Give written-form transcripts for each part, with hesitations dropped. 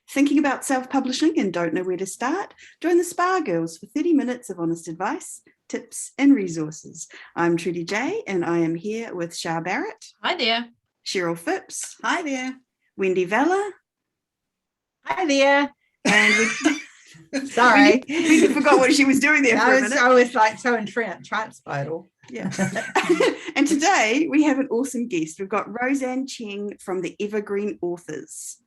Thinking about self-publishing and don't know where to start? Join the Spa Girls for 30 minutes of honest advice, tips and resources. I'm Trudy J and I am here with Shah Barrett. Hi there. Cheryl Phipps. Hi there. Wendy Vella. Hi there. And sorry. We forgot what she was doing there for a minute. I was like so entranced by it all. Yeah. And today we have an awesome guest. We've got Roseanne Cheng from the Evergreen Authors.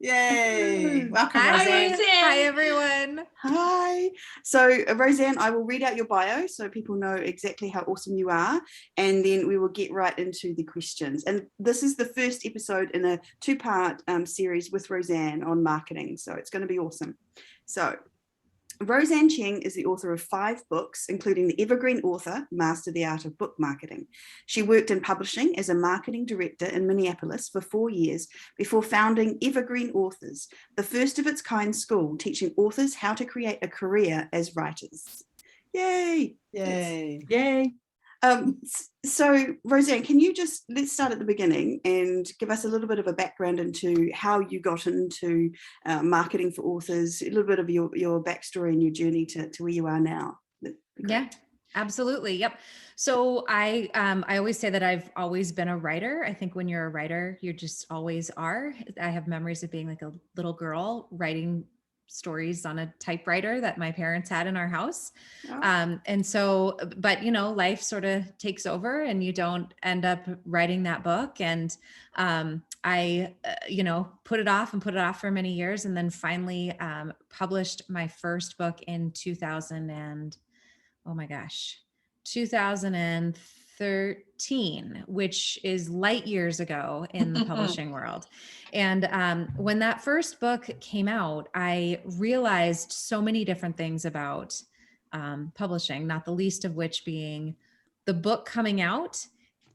Yay. Welcome, Hi, Roseanne. Hi, everyone. Hi. So, Roseanne, I will read out your bio so people know exactly how awesome you are, and then we will get right into the questions. And this is the first episode in a two-part series with Roseanne on marketing, so it's going to be awesome. So, Roseanne Cheng is the author of 5 books, including The Evergreen Author, Master the Art of Book Marketing. She worked in publishing as a marketing director in Minneapolis for 4 years before founding Evergreen Authors, the first of its kind school teaching authors how to create a career as writers. Yay! Yay! Yay! So, Roseanne, can you let's start at the beginning and give us a little bit of a background into how you got into marketing for authors, a little bit of your backstory and your journey to where you are now. Yeah, absolutely. Yep. So I always say that I've always been a writer. I think when you're a writer, you just always are. I have memories of being like a little girl writing stories on a typewriter that my parents had in our house. Oh. And so, but life sort of takes over and you don't end up writing that book. And I put it off for many years, and then finally published my first book in 2013, which is light years ago in the publishing world. And when that first book came out, I realized so many different things about publishing, not the least of which being the book coming out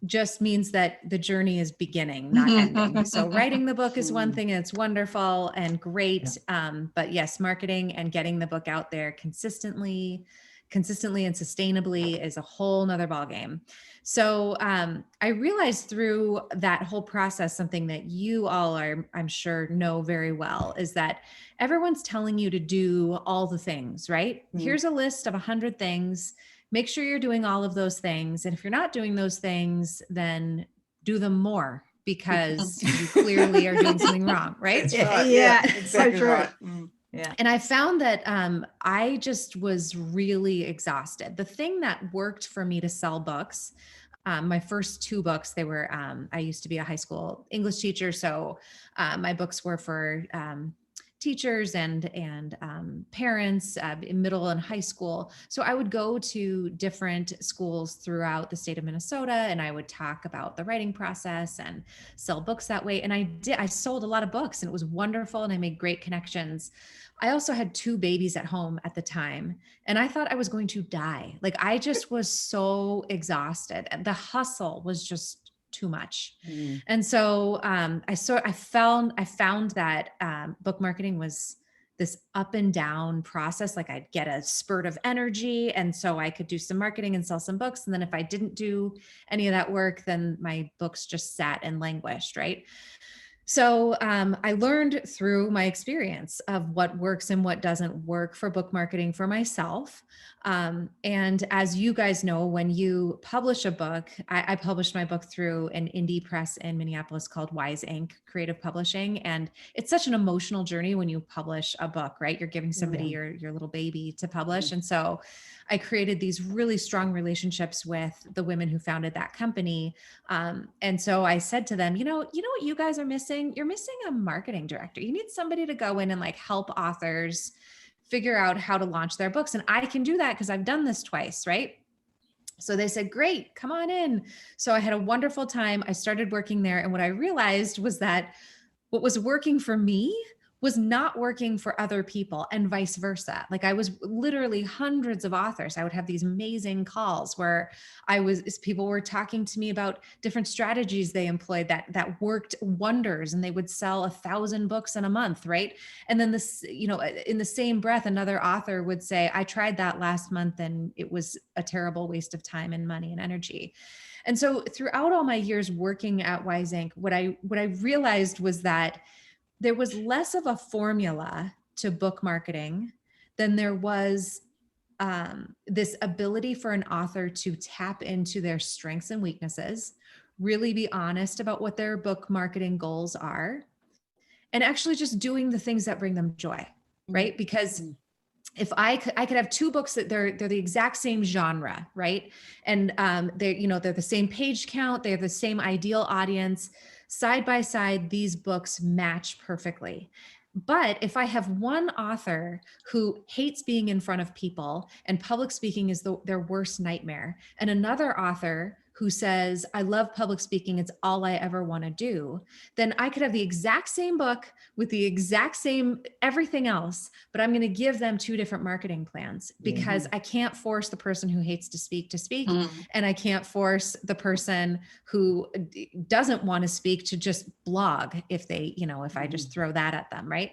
just means that the journey is beginning, not ending. So writing the book is one thing, and it's wonderful and great. Yeah. But yes, marketing and getting the book out there consistently and sustainably is a whole nother ballgame. So I realized through that whole process, something that you all are, I'm sure, know very well, is that everyone's telling you to do all the things, right? Mm-hmm. Here's a list of 100 things. Make sure you're doing all of those things. And if you're not doing those things, then do them more, because you clearly are doing something wrong, right? That's right. Yeah, exactly so right. Yeah. And I found that I just was really exhausted. The thing that worked for me to sell books, my first 2 books, they were, I used to be a high school English teacher. So my books were for teachers and parents in middle and high school. So I would go to different schools throughout the state of Minnesota, and I would talk about the writing process and sell books that way. And I sold a lot of books, and it was wonderful, and I made great connections. I also had 2 babies at home at the time, and I thought I was going to die. Like, I just was so exhausted. The hustle was just too much. And so I found that book marketing was this up and down process. Like, I'd get a spurt of energy, and so I could do some marketing and sell some books. And then if I didn't do any of that work, then my books just sat and languished, right? So I learned through my experience of what works and what doesn't work for book marketing for myself. And as you guys know, when you publish a book, I published my book through an indie press in Minneapolis called Wise Inc. Creative Publishing. And it's such an emotional journey when you publish a book, right? You're giving somebody your little baby to publish. And so I created these really strong relationships with the women who founded that company. And so I said to them, you know what you guys are missing? You're missing a marketing director. You need somebody to go in and help authors figure out how to launch their books. And I can do that because I've done this twice, right? So they said, great, come on in. So I had a wonderful time. I started working there. And what I realized was that what was working for me was not working for other people, and vice versa. Like, I was literally hundreds of authors. I would have these amazing calls where people were talking to me about different strategies they employed that worked wonders, and they would sell 1,000 books in a month, right? And then in the same breath, another author would say, I tried that last month and it was a terrible waste of time and money and energy. And so throughout all my years working at Wise Inc., what I realized was that there was less of a formula to book marketing than there was this ability for an author to tap into their strengths and weaknesses, really be honest about what their book marketing goals are, and actually just doing the things that bring them joy, right? Because if I could have two books that they're the exact same genre, right? And they're the same page count, they have the same ideal audience. Side by side, these books match perfectly. But if I have one author who hates being in front of people and public speaking is their worst nightmare, and another author who says, I love public speaking, it's all I ever want to do, then I could have the exact same book with the exact same everything else, but I'm going to give them two different marketing plans because I can't force the person who hates to speak, and I can't force the person who doesn't want to speak to just blog if I just throw that at them, right?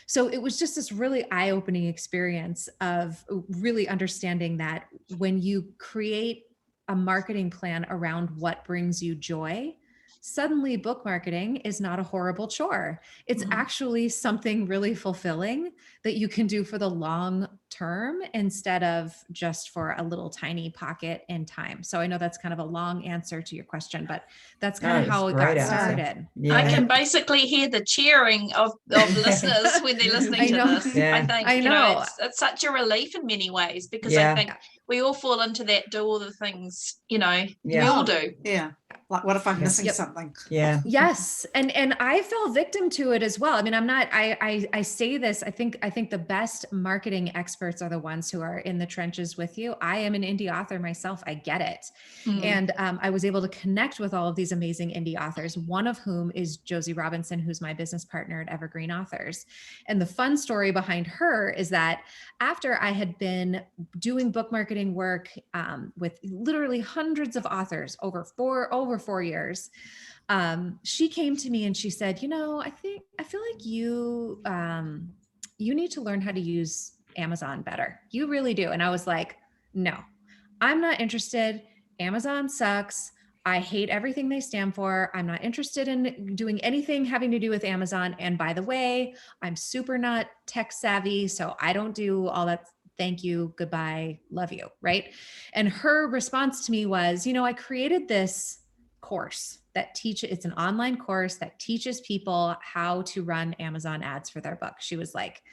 So it was just this really eye-opening experience of really understanding that when you create a marketing plan around what brings you joy, suddenly book marketing is not a horrible chore. It's actually something really fulfilling that you can do for the long term instead of just for a little tiny pocket in time. So I know that's kind of a long answer to your question, but that's kind of how it got started. Yeah. I can basically hear the cheering of listeners when they're listening to this. Yeah. I think it's such a relief in many ways, because I think we all fall into that, do all the things, we all do. Yeah. Like, what if I'm missing something? Yeah. Yes. And I fell victim to it as well. I mean, I say this, I think the best marketing experts are the ones who are in the trenches with you. I am an indie author myself. I get it. And I was able to connect with all of these amazing indie authors, one of whom is Josie Robinson, who's my business partner at Evergreen Authors. And the fun story behind her is that after I had been doing book marketing work with literally hundreds of authors over 4 years, she came to me and she said, I feel like you need to learn how to use Amazon better. You really do. And I was like, no, I'm not interested. Amazon sucks. I hate everything they stand for. I'm not interested in doing anything having to do with Amazon. And by the way, I'm super not tech savvy, so I don't do all that. Thank you, goodbye, love you, right? And her response to me was, I created this course it's an online course that teaches people how to run Amazon ads for their book. She was like,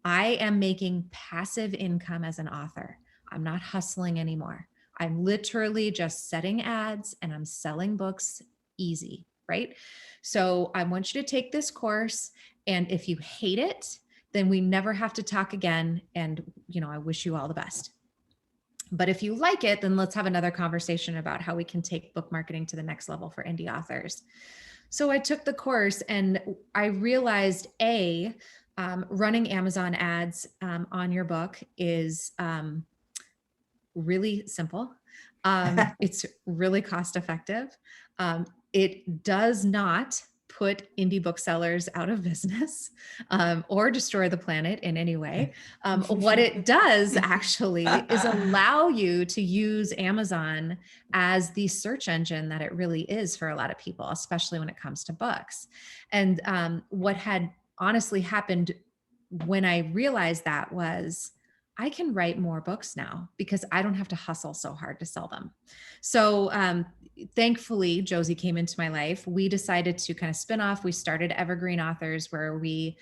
I am making passive income as an author. I'm not hustling anymore. I'm literally just setting ads and I'm selling books easy, right? So I want you to take this course. And if you hate it, then we never have to talk again. And, I wish you all the best. But if you like it, then let's have another conversation about how we can take book marketing to the next level for indie authors. So I took the course and I realized running Amazon ads on your book is really simple. It's really cost effective. It does not put indie booksellers out of business or destroy the planet in any way. What it does actually is allow you to use Amazon as the search engine that it really is for a lot of people, especially when it comes to books. And what had honestly happened when I realized that was, I can write more books now because I don't have to hustle so hard to sell them. So thankfully, Josie came into my life. We decided to kind of spin off. We started Evergreen Authors, where we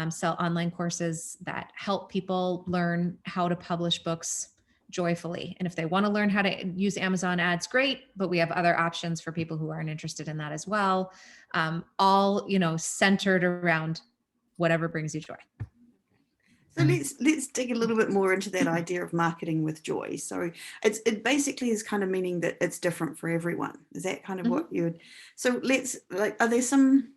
sell online courses that help people learn how to publish books joyfully. And if they want to learn how to use Amazon ads, great, but we have other options for people who aren't interested in that as well. All, centered around whatever brings you joy. So let's dig a little bit more into that idea of marketing with joy. So it basically is kind of meaning that it's different for everyone. Is that kind of what you would? So are there some?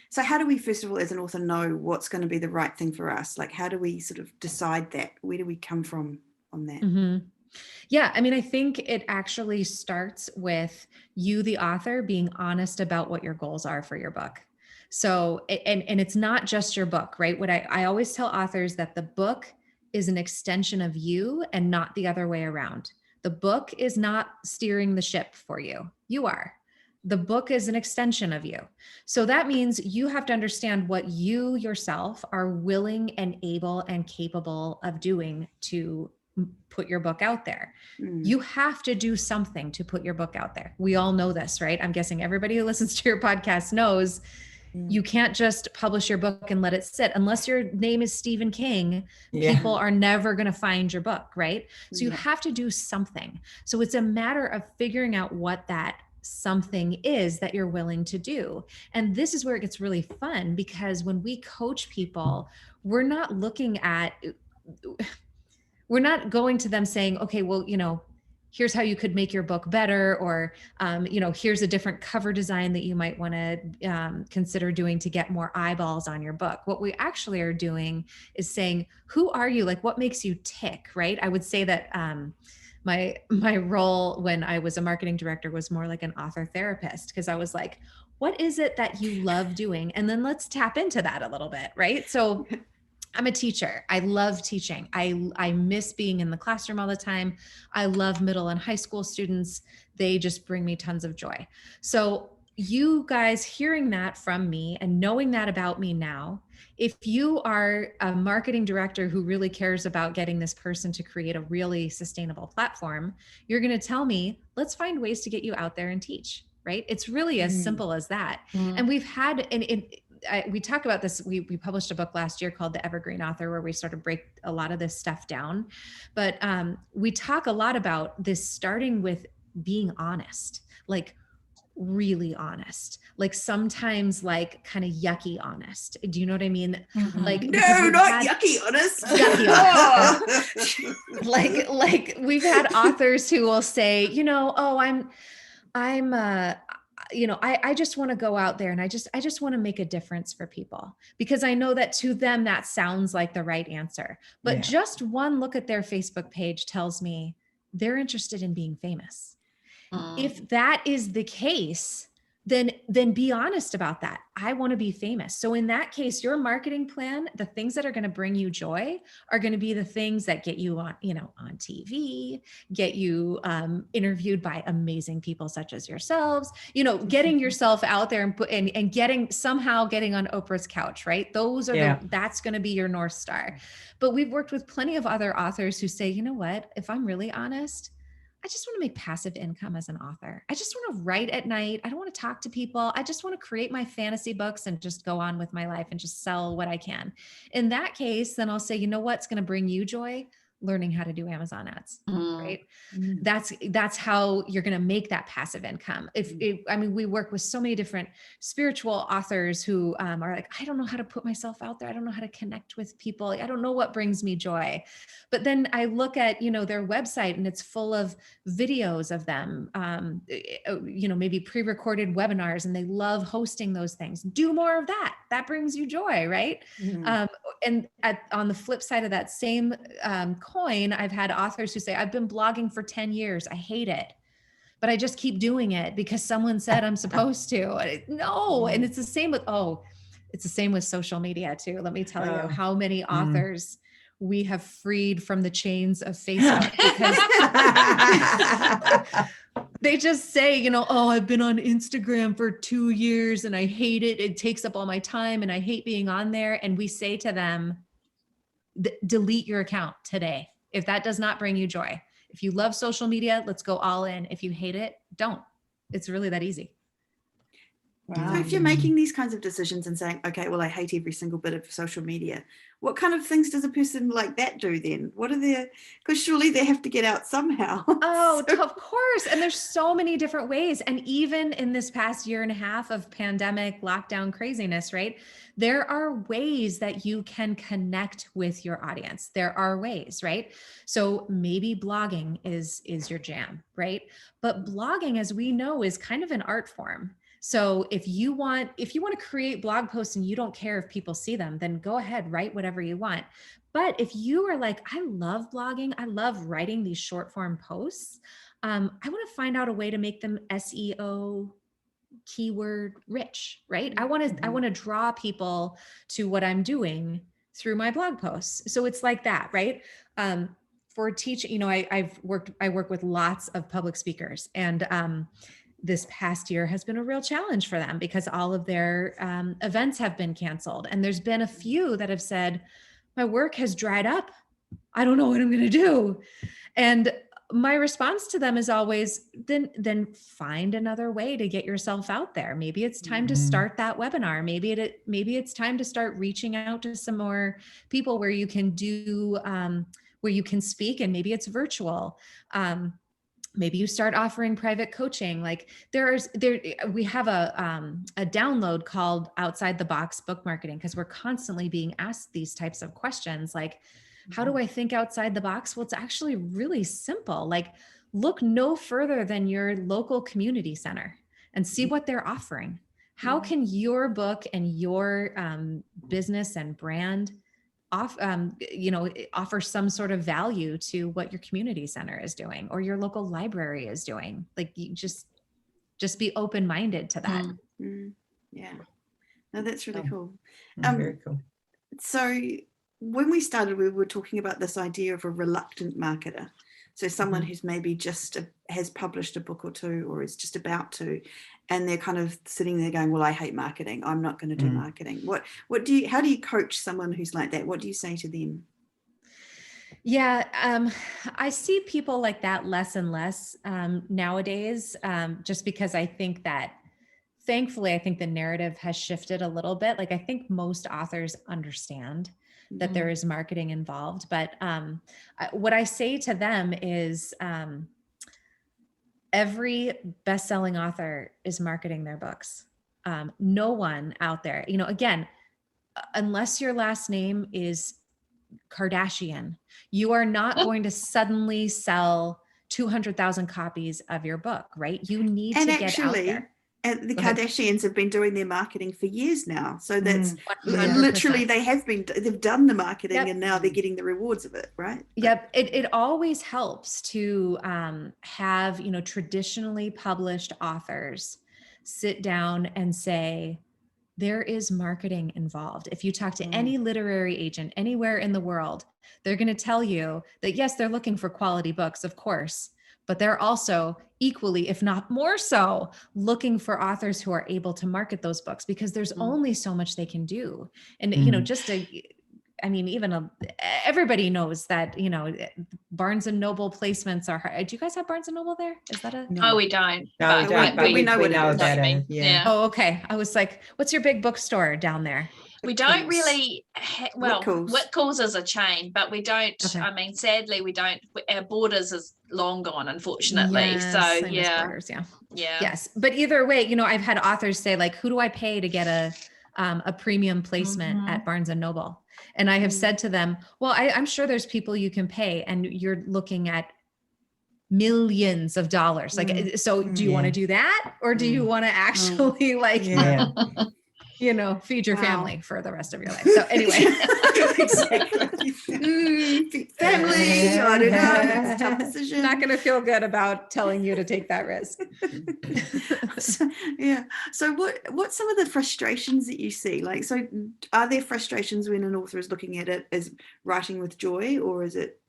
So how do we, first of all, as an author, know what's going to be the right thing for us? Like, how do we sort of decide that? Where do we come from on that? Mm-hmm. Yeah, I mean, I think it actually starts with you, the author, being honest about what your goals are for your book. So, and it's not just your book, right? What I always tell authors that the book is an extension of you and not the other way around. The book is not steering the ship for you. You are. The book is an extension of you. So that means you have to understand what you yourself are willing and able and capable of doing to put your book out there. You have to do something to put your book out there. We all know this, right? I'm guessing everybody who listens to your podcast knows you can't just publish your book and let it sit. Unless your name is Stephen King, people are never going to find your book, right? So you have to do something. So it's a matter of figuring out what that something is that you're willing to do. And this is where it gets really fun, because when we coach people, we're not going to them saying, okay, well, here's how you could make your book better, or, here's a different cover design that you might want to consider doing to get more eyeballs on your book. What we actually are doing is saying, who are you? Like, what makes you tick, right? I would say that my role when I was a marketing director was more like an author therapist, because I was like, what is it that you love doing? And then let's tap into that a little bit, right? So I'm a teacher. I love teaching. I miss being in the classroom all the time. I love middle and high school students. They just bring me tons of joy. So you guys hearing that from me and knowing that about me now, if you are a marketing director who really cares about getting this person to create a really sustainable platform, you're going to tell me, let's find ways to get you out there and teach, right? It's really as simple as that. And we've had, we talk about this. We published a book last year called The Evergreen Author, where we sort of break a lot of this stuff down. But we talk a lot about this starting with being honest, like really honest, like sometimes like kind of yucky honest. Do you know what I mean? Like, no, not yucky honest. Yucky honest. like we've had authors who will say, I just want to go out there and I just want to make a difference for people, because I know that to them, that sounds like the right answer. But just one look at their Facebook page tells me they're interested in being famous. If that is the case, then be honest about that. I want to be famous. So in that case, your marketing plan, the things that are going to bring you joy are going to be the things that get you on, on TV, get you interviewed by amazing people such as yourselves, getting yourself out there and getting on Oprah's couch, right? Those are that's going to be your North Star. But we've worked with plenty of other authors who say, you know what, if I'm really honest, I just want to make passive income as an author. I just want to write at night. I don't want to talk to people. I just want to create my fantasy books and just go on with my life and just sell what I can. In that case, then I'll say, you know what's going to bring you joy? Learning how to do Amazon ads, right? That's how you're going to make that passive income. We work with so many different spiritual authors who are like, I don't know how to put myself out there. I don't know how to connect with people. I don't know what brings me joy. But then I look at, their website and it's full of videos of them, maybe pre-recorded webinars, and they love hosting those things. Do more of that. That brings you joy, right? And on the flip side of that same coin, I've had authors who say, I've been blogging for 10 years. I hate it, but I just keep doing it because someone said I'm supposed to. No. And it's the same with social media too. Let me tell you how many authors we have freed from the chains of Facebook because they just say, I've been on Instagram for 2 years and I hate it. It takes up all my time and I hate being on there. And we say to them, delete your account today. If that does not bring you joy. If you love social media, let's go all in. If you hate it, don't. It's really that easy. Wow. So if you're making these kinds of decisions and saying, okay, well, I hate every single bit of social media, what kind of things does a person like that do then? Because surely they have to get out somehow. Oh, of course. And there's so many different ways. And even in this past year and a half of pandemic lockdown craziness, right? There are ways that you can connect with your audience. There are ways, right? So maybe blogging is your jam, right? But blogging, as we know, is kind of an art form. So if you want to create blog posts and you don't care if people see them, then go ahead, write whatever you want. But if you are like, I love blogging, I love writing these short form posts, I want to find out a way to make them SEO keyword rich, right? I want to draw people to what I'm doing through my blog posts. So it's like that, right? For teaching, I work with lots of public speakers, and this past year has been a real challenge for them because all of their events have been canceled. And there's been a few that have said, my work has dried up. I don't know what I'm going to do. And my response to them is always, then find another way to get yourself out there. Maybe it's time to start that webinar. Maybe it's time to start reaching out to some more people where you can do, where you can speak, and maybe it's virtual. Maybe you start offering private coaching. Like we have a download called Outside the Box Book Marketing, because we're constantly being asked these types of questions. Like, how do I think outside the box? Well, it's actually really simple. Like, look no further than your local community center and see what they're offering. How can your book and your business and brand offer some sort of value to what your community center is doing or your local library is doing? Like, you just be open-minded to that. Yeah, no, that's really cool. Very cool. So when we started, we were talking about this idea of a reluctant marketer. So someone who's maybe just has published a book or two, or is just about to, and they're kind of sitting there going, well, I hate marketing. I'm not going to do marketing. How do you coach someone who's like that? What do you say to them? Yeah, I see people like that less and less nowadays, just because I think that, thankfully, I think the narrative has shifted a little bit. Like, I think most authors understand that there is marketing involved. But what I say to them is every best-selling author is marketing their books. No one out there, again, unless your last name is Kardashian, you are not going to suddenly sell 200,000 copies of your book, right? You need to get out there. And the Kardashians have been doing their marketing for years now. So that's literally, they've done the marketing and now they're getting the rewards of it, right? Yep. It always helps to have, traditionally published authors sit down and say, there is marketing involved. If you talk to any literary agent anywhere in the world, they're going to tell you that, yes, they're looking for quality books, of course, but they're also equally, if not more so, looking for authors who are able to market those books, because there's only so much they can do. And, everybody knows that, Barnes and Noble placements are hard. Do you guys have Barnes and Noble there? Is that a? No, we don't. No, we know what that is. Yeah. Oh, okay. I was like, what's your big bookstore down there? We don't really, Whitcoulls is a chain, but we don't, sadly, we don't, our Borders is long gone, unfortunately. Yes, Borders, Yes. But either way, I've had authors say, like, who do I pay to get a premium placement at Barnes and Noble? And I have said to them, well, I'm sure there's people you can pay, and you're looking at millions of dollars. Like, so do you want to do that? Or do you want to actually feed your family for the rest of your life? So anyway, family, I don't know, it's a tough decision. Not going to feel good about telling you to take that risk. So what's some of the frustrations that you see? Like, so are there frustrations when an author is looking at it as writing with joy, or is it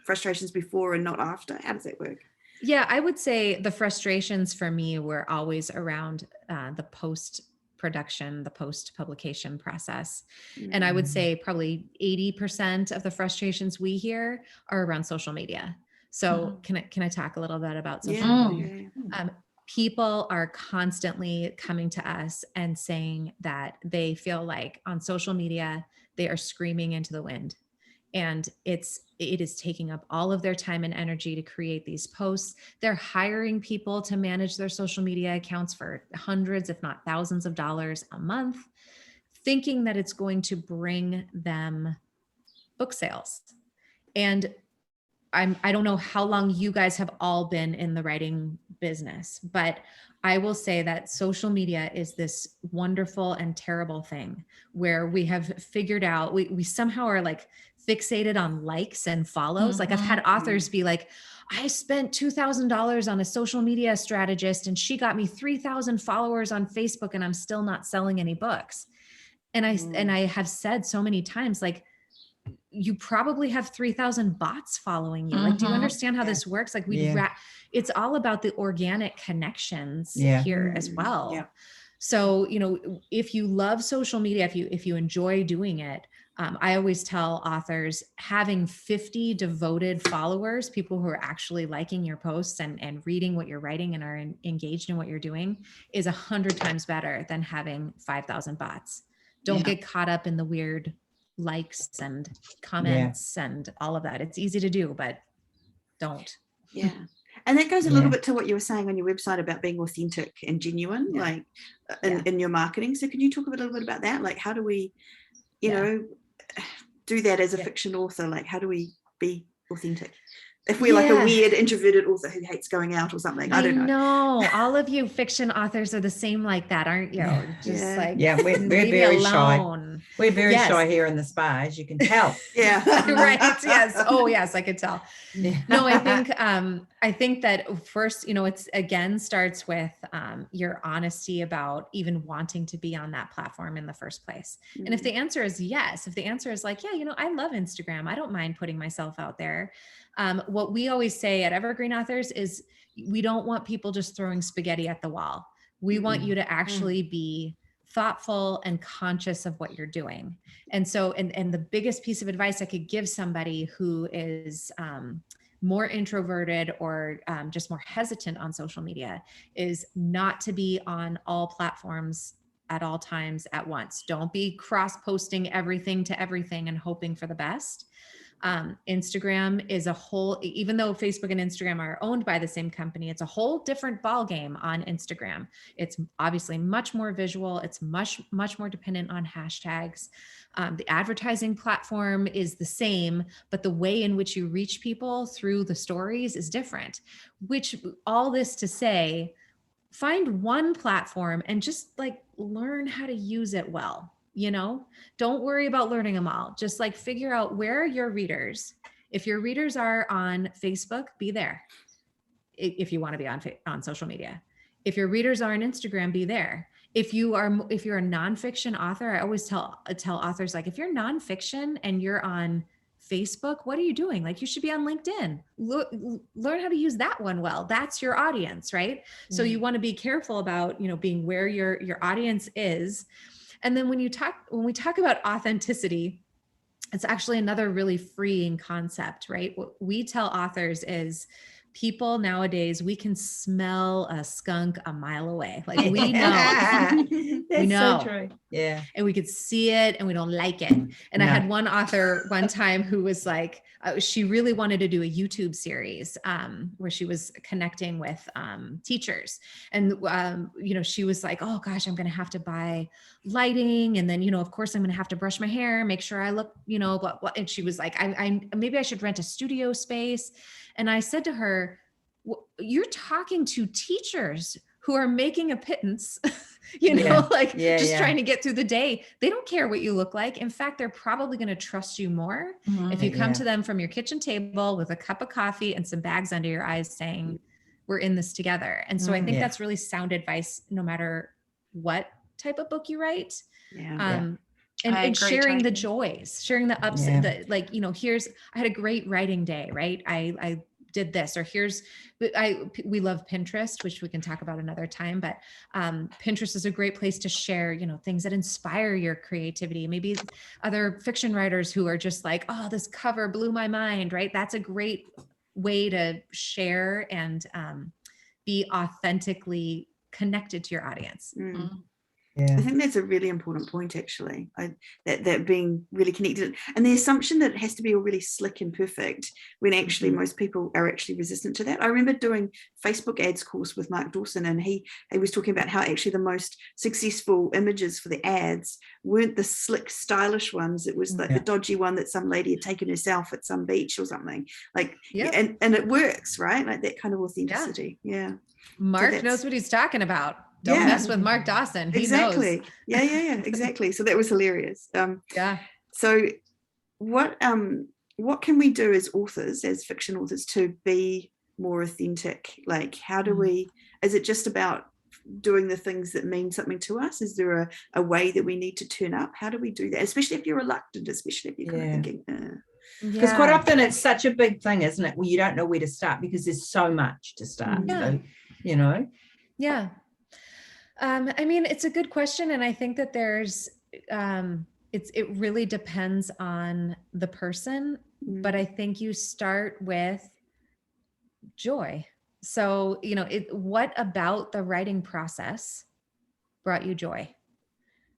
frustrations before and not after? How does that work? Yeah, I would say the frustrations for me were always around the post-production, the post-publication process. And I would say probably 80% of the frustrations we hear are around social media. So can I talk a little bit about social media? People are constantly coming to us and saying that they feel like on social media, they are screaming into the wind. And it is taking up all of their time and energy to create these posts. They're hiring people to manage their social media accounts for hundreds, if not thousands of dollars a month, thinking that it's going to bring them book sales. And I don't know how long you guys have all been in the writing business, but I will say that social media is this wonderful and terrible thing where we have figured out, we somehow are like fixated on likes and follows. Like, I've had authors be like, I spent $2,000 on a social media strategist and she got me 3,000 followers on Facebook and I'm still not selling any books. And I have said so many times, like, you probably have 3,000 bots following you. Like, do you understand how this works? Like, it's all about the organic connections here as well. Yeah. So, if you love social media, if you enjoy doing it, I always tell authors, having 50 devoted followers, people who are actually liking your posts and reading what you're writing and are engaged in what you're doing, is 100 times better than having 5,000 bots. Don't get caught up in the weird likes and comments and all of that. It's easy to do, but don't. Yeah. And that goes a little bit to what you were saying on your website about being authentic and genuine, like in your marketing. So could you talk a little bit about that? Like, how do we, do that as a fiction author? Like, how do we be authentic? If we're like a weird introverted author who hates going out or something, I don't know. All of you fiction authors are the same like that, aren't you? Just like, we're very shy. We're very shy here in the spa, as you can tell. Right. Yes. Oh, yes, I could tell. No, I think that first, it's again starts with your honesty about even wanting to be on that platform in the first place. And if the answer is yes, if the answer is like, I love Instagram, I don't mind putting myself out there. What we always say at Evergreen Authors is we don't want people just throwing spaghetti at the wall. We want you to actually be thoughtful and conscious of what you're doing. And so, and the biggest piece of advice I could give somebody who is more introverted or just more hesitant on social media is not to be on all platforms at all times at once. Don't be cross-posting everything to everything and hoping for the best. Instagram is a whole, even though Facebook and Instagram are owned by the same company, it's a whole different ballgame on Instagram. It's obviously much more visual. It's much more dependent on hashtags. The advertising platform is the same, but the way in which you reach people through the stories is different, which all this to say, find one platform and just like learn how to use it well. Don't worry about learning them all. Just like figure out where are your readers. If your readers are on Facebook, be there. If you want to be on social media. If your readers are on Instagram, be there. If you're a nonfiction author, I always tell authors, like, if you're nonfiction and you're on Facebook, what are you doing? Like, you should be on LinkedIn. Learn how to use that one well. That's your audience, right? So you want to be careful about, being where your audience is. And then when we talk about authenticity, it's actually another really freeing concept, right? What we tell authors is people nowadays, we can smell a skunk a mile away. Like, we know. We know. So true. Yeah. And we could see it and we don't like it. And I had one author one time who was like, she really wanted to do a YouTube series where she was connecting with teachers. And, she was like, oh gosh, I'm going to have to buy lighting. And then, of course I'm going to have to brush my hair, make sure I look, and she was like, I maybe I should rent a studio space. And I said to her, you're talking to teachers who are making a pittance, trying to get through the day. They don't care what you look like. In fact, they're probably going to trust you more if you come to them from your kitchen table with a cup of coffee and some bags under your eyes saying, we're in this together. And so I think that's really sound advice, no matter what type of book you write. And sharing the joys, sharing the ups, I had a great writing day, right? I did this, or we love Pinterest, which we can talk about another time, but Pinterest is a great place to share, things that inspire your creativity. Maybe other fiction writers who are just like, oh, this cover blew my mind, right? That's a great way to share and be authentically connected to your audience. I think that's a really important point, actually, that being really connected, and the assumption that it has to be all really slick and perfect when actually most people are actually resistant to that. I remember doing Facebook ads course with Mark Dawson, and he was talking about how actually the most successful images for the ads weren't the slick, stylish ones. It was like the dodgy one that some lady had taken herself at some beach or something. And it works, right? Like that kind of authenticity. Mark knows what he's talking about. Don't mess with Mark Dawson. He knows. Yeah, exactly. So that was hilarious. So what can we do as authors, as fiction authors, to be more authentic? Like, how do we, is it just about doing the things that mean something to us? Is there a way that we need to turn up? How do we do that? Especially if you're reluctant, especially if you're kind of thinking, because quite often it's such a big thing, isn't it? Well, you don't know where to start because there's so much to start. So, you know. Yeah. I mean, it's a good question. And I think that there's, it really depends on the person, but I think you start with joy. So, you know, what about the writing process brought you joy?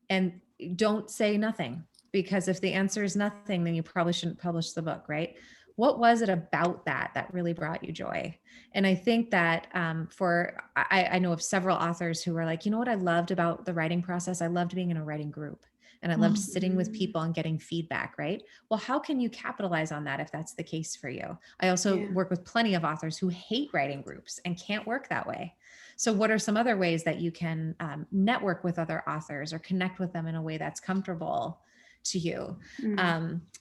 And don't say nothing, because if the answer is nothing, then you probably shouldn't publish the book, right? What was it about that really brought you joy? And I think that I know of several authors who were like, you know what I loved about the writing process? I loved being in a writing group, and I loved sitting with people and getting feedback, right? Well, how can you capitalize on that if that's the case for you? I also work with plenty of authors who hate writing groups and can't work that way. So what are some other ways that you can network with other authors or connect with them in a way that's comfortable to you?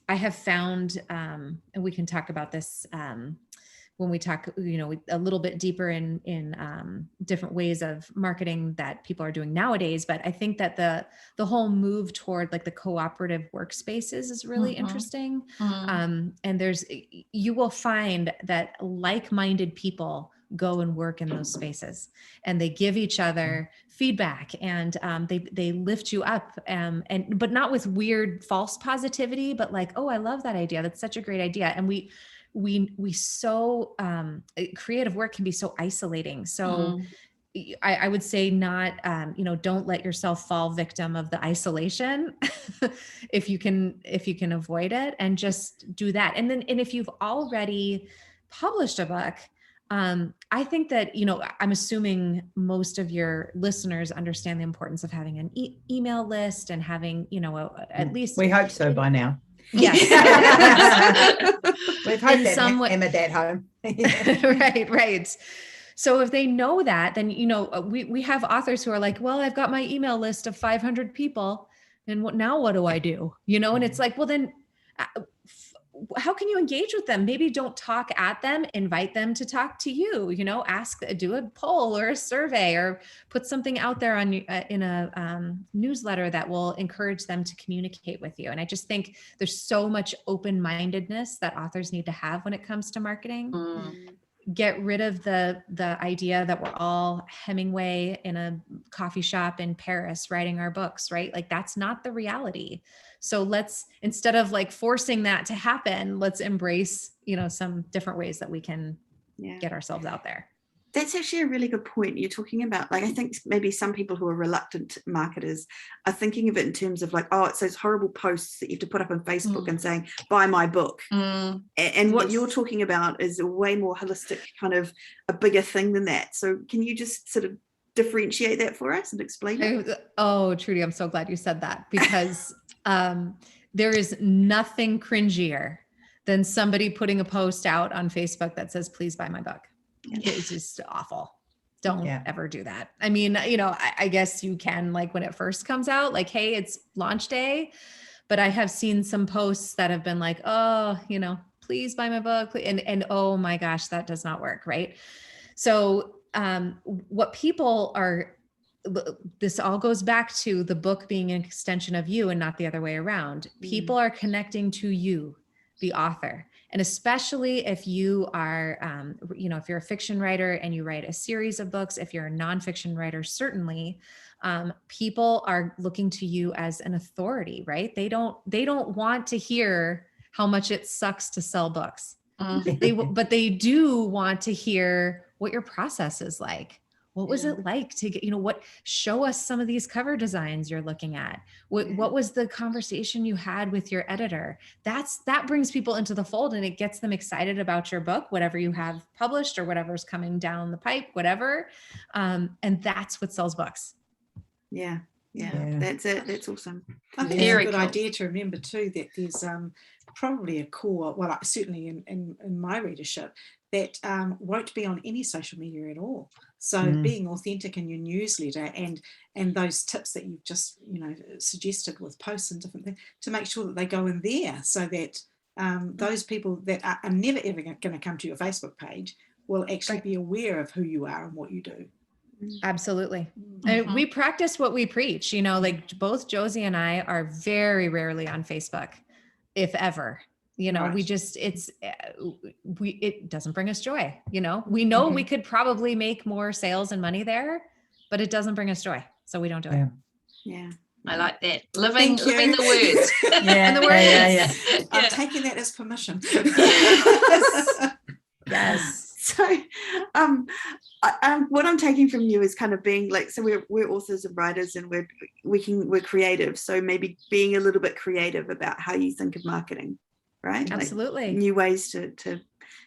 I have found, and we can talk about this when we talk, you know, a little bit deeper in different ways of marketing that people are doing nowadays. But I think that the whole move toward like the cooperative workspaces is really interesting. And you will find that like-minded people go and work in those spaces, and they give each other feedback, and they lift you up, but not with weird false positivity, but like, oh, I love that idea. That's such a great idea. And we so creative work can be so isolating. So I would say not, you know, don't let yourself fall victim of the isolation if you can avoid it, and just do that. And if you've already published a book, I think that, you know, I'm assuming most of your listeners understand the importance of having an email list and having, you know, at least. We hope so by now. Yes. We've hoped that Emma that home. Right. So if they know that, then, you know, we have authors who are like, well, I've got my email list of 500 people, and now what do I do? You know, and it's like, well, then how can you engage with them? Maybe don't talk at them, invite them to talk to you, you know, do a poll or a survey, or put something out there on in a newsletter that will encourage them to communicate with you. And I just think there's so much open-mindedness that authors need to have when it comes to marketing. Get rid of the idea that we're all Hemingway in a coffee shop in Paris writing our books, right? Like, that's not the reality. So let's, instead of like forcing that to happen, let's embrace, you know, some different ways that we can get ourselves out there. That's actually a really good point. You're talking about, like, I think maybe some people who are reluctant marketers are thinking of it in terms of like, oh, it's those horrible posts that you have to put up on Facebook and saying, buy my book. And what you're talking about is a way more holistic, kind of a bigger thing than that. So can you just sort of differentiate that for us and explain it? Oh, Trudy, I'm so glad you said that, because there is nothing cringier than somebody putting a post out on Facebook that says, please buy my book. It's just awful. Don't ever do that. I mean, you know, I guess you can, like, when it first comes out, like, hey, it's launch day. But I have seen some posts that have been like, oh, you know, please buy my book. And oh my gosh, that does not work. Right. So what people are, this all goes back to the book being an extension of you and not the other way around. People are connecting to you, the author. And especially if you are, you know, if you're a fiction writer and you write a series of books, if you're a nonfiction writer, certainly, people are looking to you as an authority, right? They don't want to hear how much it sucks to sell books. But they do want to hear what your process is like. What was it like to get, you know, show us some of these cover designs you're looking at. What was the conversation you had with your editor? That brings people into the fold, and it gets them excited about your book, whatever you have published or whatever's coming down the pipe, whatever. And that's what sells books. Yeah. That's it. That's awesome. I think it's a good idea to remember too that there's probably a core, well, certainly in my readership, that won't be on any social media at all. So being authentic in your newsletter and those tips that you've just, you know, suggested with posts and different things, to make sure that they go in there, so that those people that are never ever going to come to your Facebook page will actually be aware of who you are and what you do. Absolutely. And we practice what we preach, you know, like both Josie and I are very rarely on Facebook, if ever. You know, we just, it doesn't bring us joy. You know, we know we could probably make more sales and money there, but it doesn't bring us joy. So we don't do it. Yeah. I like that. Living the words. And the words. I'm taking that as permission. Yes. So what I'm taking from you is kind of being like, so we're authors and writers, and we're creative. So maybe being a little bit creative about how you think of marketing, right? Absolutely. Like new ways to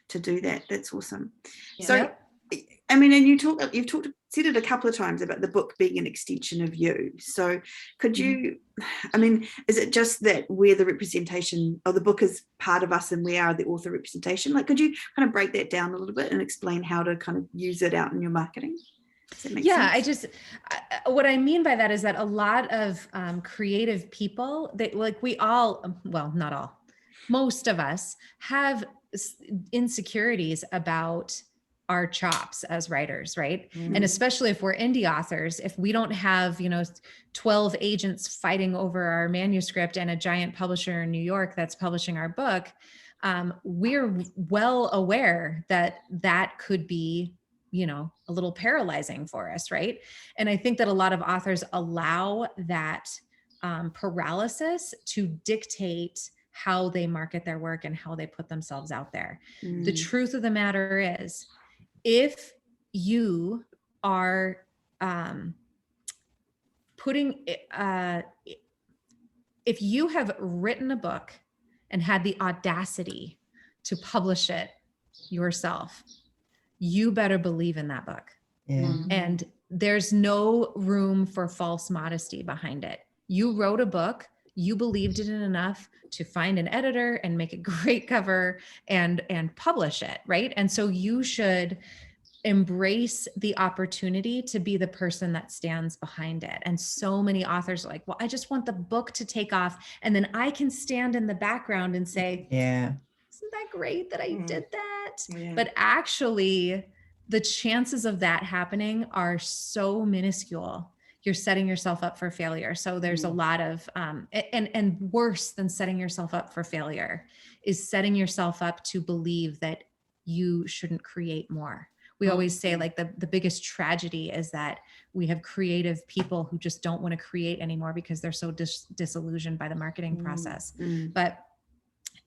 do that. That's awesome. Yeah. So I mean, and you've said it a couple of times about the book being an extension of you. So could you, I mean, is it just that we're the representation, or the book is part of us and we are the author representation? Like, could you kind of break that down a little bit and explain how to kind of use it out in your marketing? Does that make sense? What I mean by that is that a lot of creative people, that like we all, well, not all, most of us have insecurities about our chops as writers, right? And especially if we're indie authors, if we don't have, 12 agents fighting over our manuscript and a giant publisher in New York that's publishing our book, we're well aware that could be, a little paralyzing for us, right? And I think that a lot of authors allow that paralysis to dictate how they market their work and how they put themselves out there. The truth of the matter is, if you are if you have written a book and had the audacity to publish it yourself, you better believe in that book. And there's no room for false modesty behind it. You wrote a book, you believed in it enough to find an editor and make a great cover and publish it, right? And so you should embrace the opportunity to be the person that stands behind it. And so many authors are like, well, I just want the book to take off, and then I can stand in the background and say, isn't that great that I did that? But actually, the chances of that happening are so minuscule. You're setting yourself up for failure. So there's a lot of, and worse than setting yourself up for failure is setting yourself up to believe that you shouldn't create more. We always say like the biggest tragedy is that we have creative people who just don't want to create anymore because they're so disillusioned by the marketing process. But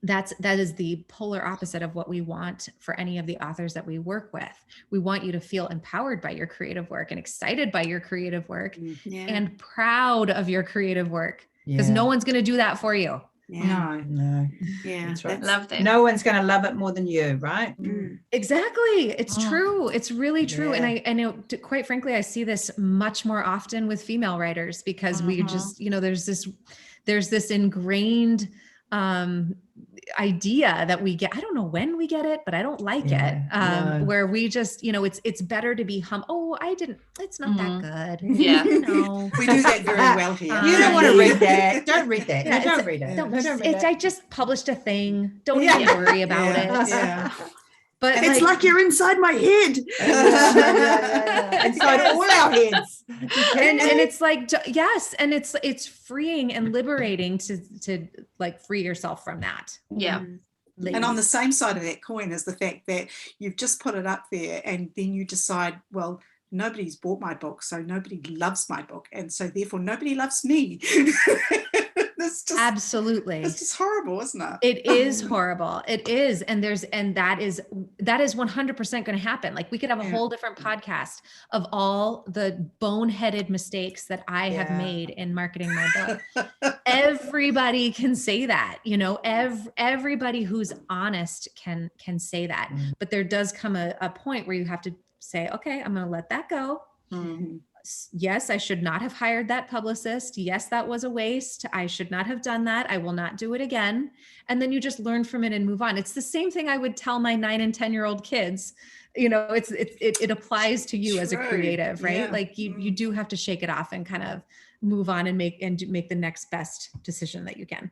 that is the polar opposite of what we want for any of the authors that we work with. We want you to feel empowered by your creative work and excited by your creative work and proud of your creative work, because no one's going to do that for you. No. Yeah, that's right. Love that. No one's going to love it more than you, right? Exactly. It's true. It's really true. And I know, quite frankly, I see this much more often with female writers, because we just, there's this ingrained idea that we get. I don't know when we get it, but I don't like it. Where we just, it's better to be it's not that good. Yeah. We do that very well here. You don't want to read that. Don't read that. Yeah, don't read it. Don't read it. I just published a thing. Don't even worry about it. Yeah. But it's like you're inside my head. Inside all our heads. And it's like, yes. And it's freeing and liberating to like free yourself from that. Yeah. And on the same side of that coin is the fact that you've just put it up there, and then you decide, well, nobody's bought my book, so nobody loves my book, and so therefore nobody loves me. Absolutely. It's just horrible, isn't it? It is horrible. It is. And that is 100% going to happen. Like we could have a whole different podcast of all the boneheaded mistakes that I have made in marketing my book. Everybody can say that, everybody who's honest can say that, but there does come a point where you have to say, okay, I'm going to let that go. Yes, I should not have hired that publicist. Yes, that was a waste. I should not have done that. I will not do it again. And then you just learn from it and move on. It's the same thing I would tell my 9 and 10-year-old kids. It applies to you as a creative, right? Yeah. Like you do have to shake it off and kind of move on and make the next best decision that you can.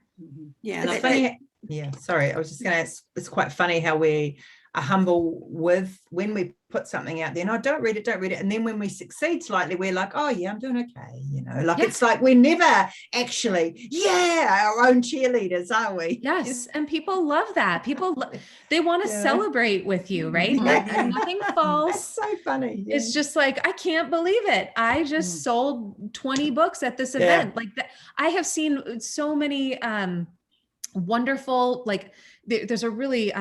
Yeah. It's funny. Yeah. Sorry. I was just going to, it's quite funny how we are humble with when we put something out there. No, don't read it. And then when we succeed slightly, we're like, oh yeah, I'm doing okay. It's like we're never actually, our own cheerleaders, aren't we? Yes. And people love that. They want to celebrate with you, right? Nothing false. That's so funny. Yeah. It's just like, I can't believe it. I just sold 20 books at this event. Like that. I have seen so many wonderful, like there's a really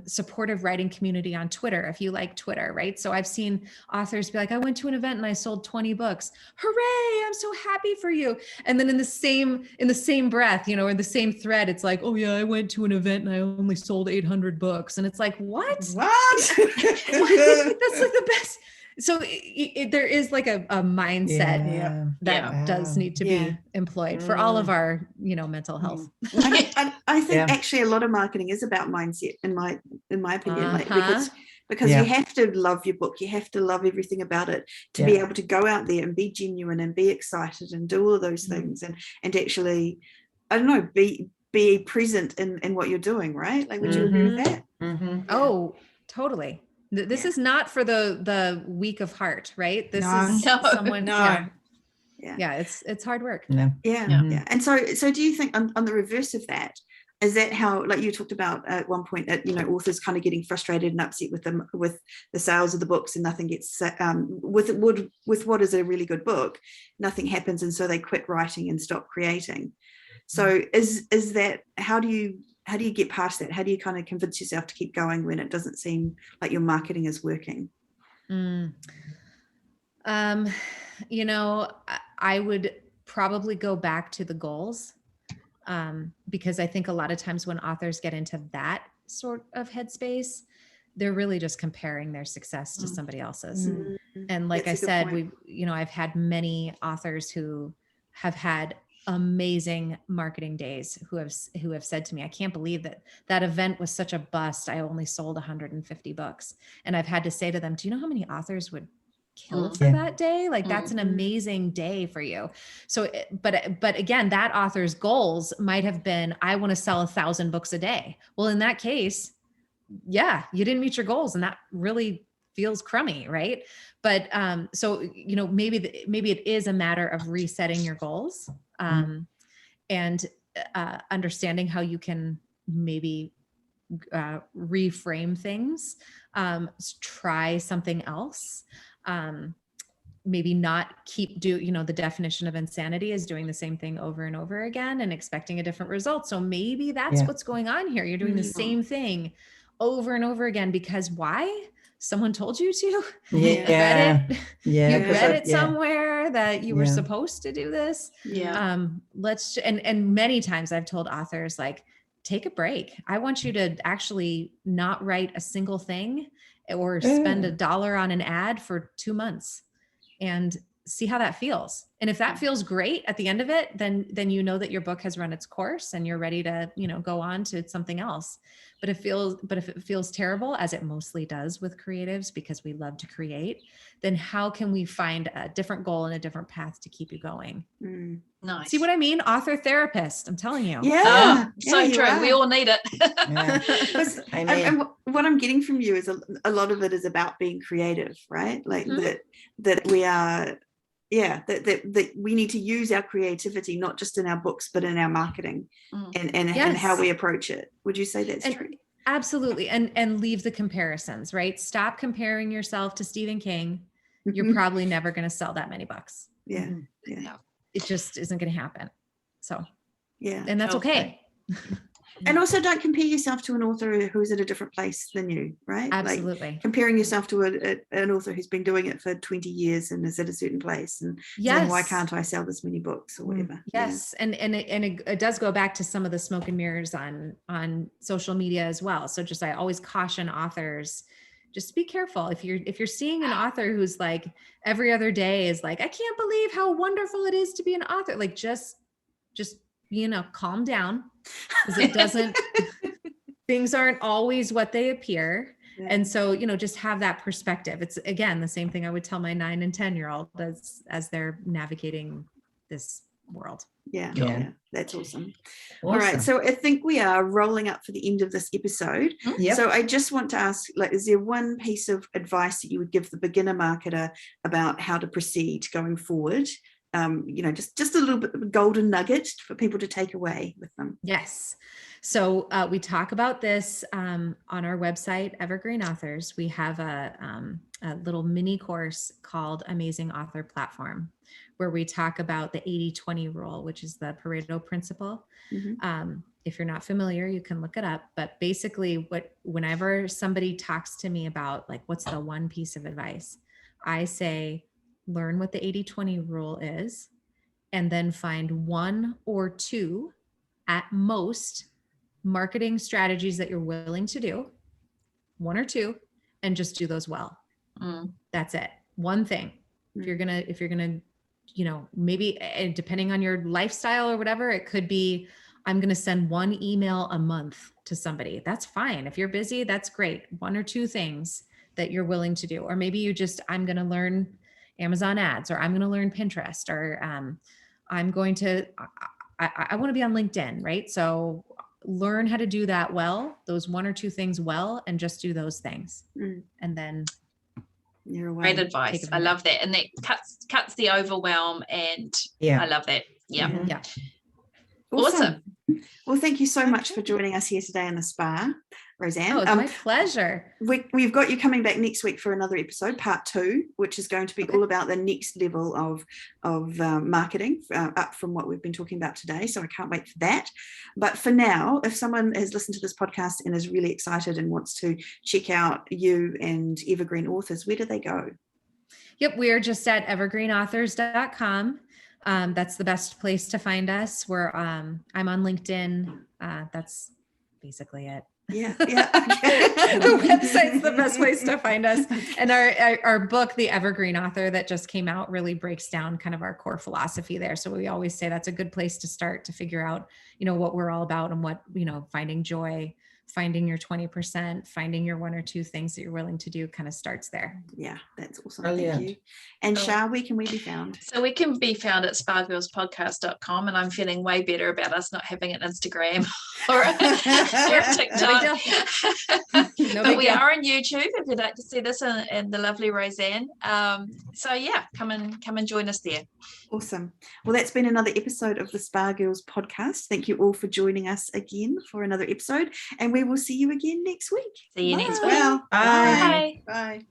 supportive writing community on Twitter, if you like Twitter, right? So I've seen authors be like, I went to an event and I sold 20 books. Hooray, I'm so happy for you. And then in the same breath, or the same thread, it's like, oh yeah, I went to an event and I only sold 800 books. And it's like, what? That's like the best. So there is like a mindset that does need to be employed for all of our, mental health. I think actually a lot of marketing is about mindset, in my opinion, because you have to love your book, you have to love everything about it to be able to go out there and be genuine and be excited and do all of those things and actually, I don't know, be present in what you're doing, right? Like, would you agree with that? Oh, totally. This is not for the weak of heart, right? This is someone. It's hard work. And so do you think on the reverse of that, is that how, like you talked about at one point, that authors kind of getting frustrated and upset with the sales of the books, and nothing gets with what is a really good book, nothing happens, and so they quit writing and stop creating. So is that, how do you get past that? How do you kind of convince yourself to keep going when it doesn't seem like your marketing is working? I would probably go back to the goals, because I think a lot of times when authors get into that sort of headspace, they're really just comparing their success to somebody else's. And like I said, I've had many authors who have had amazing marketing days who have said to me, I can't believe that event was such a bust. I only sold 150 books. And I've had to say to them, do you know how many authors would kill for that day? Like, that's an amazing day for you. So, but again, that author's goals might have been, I want to sell 1,000 books a day. Well, in that case, you didn't meet your goals, and that really feels crummy, right? But so maybe it is a matter of resetting your goals, and understanding how you can maybe reframe things, try something else, maybe not keep the definition of insanity is doing the same thing over and over again and expecting a different result. So maybe that's what's going on here. You're doing the same thing over and over again because why? Someone told you to. You read it somewhere that you were supposed to do this. And many times I've told authors, like, take a break. I want you to actually not write a single thing or spend $1 on an ad for 2 months and see how that feels. And if that feels great at the end of it, then that your book has run its course and you're ready to, go on to something else. But if it feels terrible, as it mostly does with creatives because we love to create, then how can we find a different goal and a different path to keep you going? Nice. See what I mean? Author therapist, I'm telling you. So true. We all need it. And what I'm getting from you is a lot of it is about being creative, right? Like that we are, that we need to use our creativity, not just in our books, but in our marketing and how we approach it. Would you say that's true? Absolutely. And leave the comparisons, right? Stop comparing yourself to Stephen King. You're probably never going to sell that many books. It just isn't going to happen. So, and that's okay. And also don't compare yourself to an author who's at a different place than you, right? Absolutely. Like comparing yourself to an author who's been doing it for 20 years and is at a certain place and saying, why can't I sell this many books or whatever? Yes. And it does go back to some of the smoke and mirrors on social media as well. So I always caution authors, just be careful. If you're seeing an author who's like every other day is like, I can't believe how wonderful it is to be an author. Like just calm down, because it doesn't, things aren't always what they appear. And so, just have that perspective. It's again, the same thing I would tell my 9 and 10-year-old as they're navigating this world. Yeah, Cool. Yeah, that's awesome. All right, so I think we are rolling up for the end of this episode. Yep. So I just want to ask, like, is there one piece of advice that you would give the beginner marketer about how to proceed going forward? Just a little bit of a golden nugget for people to take away with them. Yes. So we talk about this on our website, Evergreen Authors. We have a little mini course called Amazing Author Platform, where we talk about the 80-20 rule, which is the Pareto principle. Mm-hmm. If you're not familiar, you can look it up. But basically, whenever somebody talks to me about like, what's the one piece of advice, I say, learn what the 80-20 rule is, and then find one or two at most marketing strategies that you're willing to do, one or two, and just do those well. That's it. One thing. If you're gonna, maybe depending on your lifestyle or whatever, it could be, I'm going to send one email a month to somebody. That's fine. If you're busy, that's great. One or two things that you're willing to do. Or maybe I'm going to learn Amazon ads, or I'm going to learn Pinterest, or I'm going to, I want to be on LinkedIn, right? So learn how to do that well, those one or two things well, and just do those things. And then you're away. Great advice. I love that. And that cuts the overwhelm, and I love that. Yeah. Awesome. Well, thank you so much for joining us here today in the spa, Roseanne. Oh, it's my pleasure. We've got you coming back next week for another episode, part 2, which is going to be all about the next level of marketing, up from what we've been talking about today. So I can't wait for that. But for now, if someone has listened to this podcast and is really excited and wants to check out you and Evergreen Authors, where do they go? Yep, we're just at evergreenauthors.com. That's the best place to find us. I'm on LinkedIn. That's basically it. Yeah. The website's the best place to find us. And our book, The Evergreen Author, that just came out, really breaks down kind of our core philosophy there. So we always say that's a good place to start to figure out, what we're all about, and what, finding joy, finding your 20%, finding your one or two things that you're willing to do, kind of starts there. Yeah, that's awesome. Brilliant. Thank you. And Shah, where can we be found? So we can be found at spargirlspodcast.com, and I'm feeling way better about us not having an Instagram or a TikTok. But we are on YouTube if you'd like to see this and the lovely Roseanne. So yeah, come and join us there. Awesome. Well, that's been another episode of the Spa Girls podcast. Thank you all for joining us again for another episode, and we will see you again next week. See you next week. Well, bye. Bye.